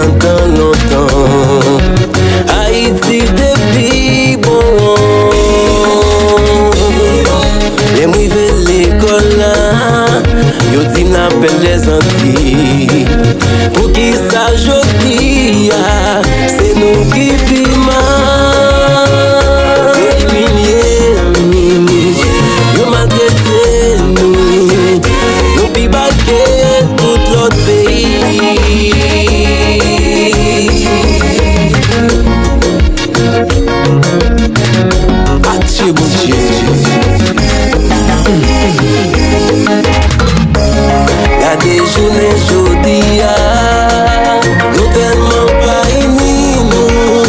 encore longtemps. Haïti depuis bon. Et moi vais l'école là, yo dit m'appelle les Antilles. Pour qui ça jodi, c'est nous qui piment. Yo malgré nous, nous pi baguer tout l'autre pays. Adieu bon Dieu. Y'a des journées jodi, nous tellement pas unis nous.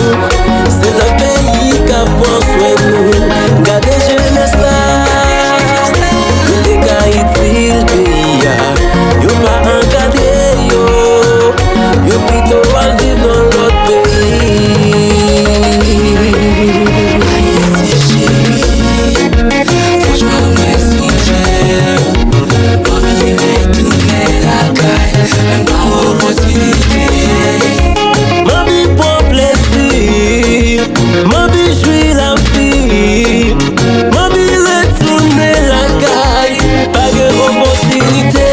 C'est le pays qui prend soin de nous. Gardez jeunesse là, nous t'es le pays. Yo pas encadré yo, yo plutôt à vivre dans l'autre pays. Franchement, ouais, pour venir retourner la caille, même pas opportunité. Ma vie pour plaisir, ma vie jouir la vie, ma vie retourner la caille, pas de opportunité.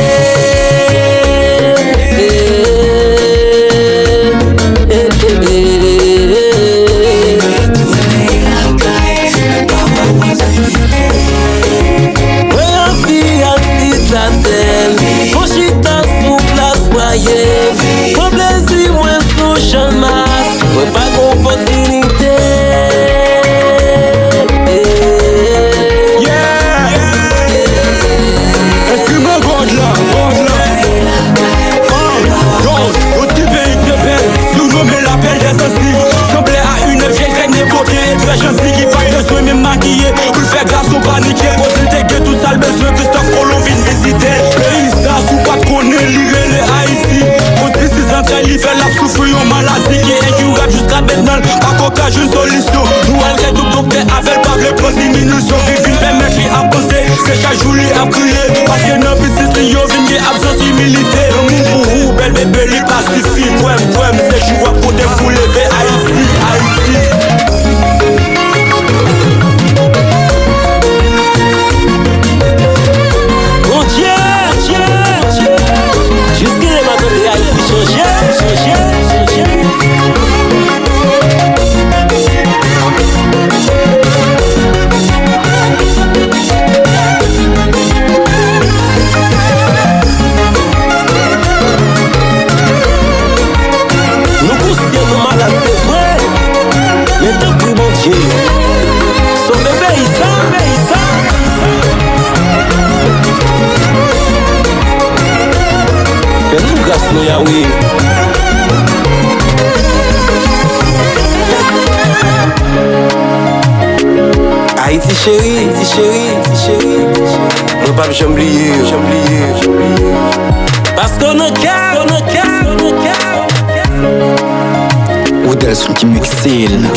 Faut chita sous place moyenne. Pour plaisir, moi sous champ masse. Moi pas d'opportunité. Est-ce-moi God là, God, aussi pays de belle, surnommé l'appel des anciens. Semblait à une vieille reine époquée, très gentille qui pas besoin même maquiller. Pour le faire garçon paniqué, pour se déguer tout sale besoin, Christophe Colomb vient visiter. Pays ça, sous pas de connaître, lire les Haïti. Pour 6 ans, il fait la souffrir en maladie qui est incurable jusqu'à maintenant. Pas qu'aucun une solution. Nous, elle est tout docteur avec pas le poste diminution. Vivre permettre lui à penser, c'est chaque jour lui à crier. Parce que nos petits lions viennent absence humilité. Le monde pour vous, belle bébé, il pacifie. Poème, c'est jouer pour te pour lever Haïti. Mon Dieu, jusqu'à les matins de Haïti changer. Nous poussons nos malades, c'est vrai. Mais tant que bon Dieu, son bébé, il s'en. Fais-nous grâce, nous, Yahweh. Haïti chérie. Nous pas j'oublier. Parce qu'on a cœur. Ou d'elles sont qui m'exilent.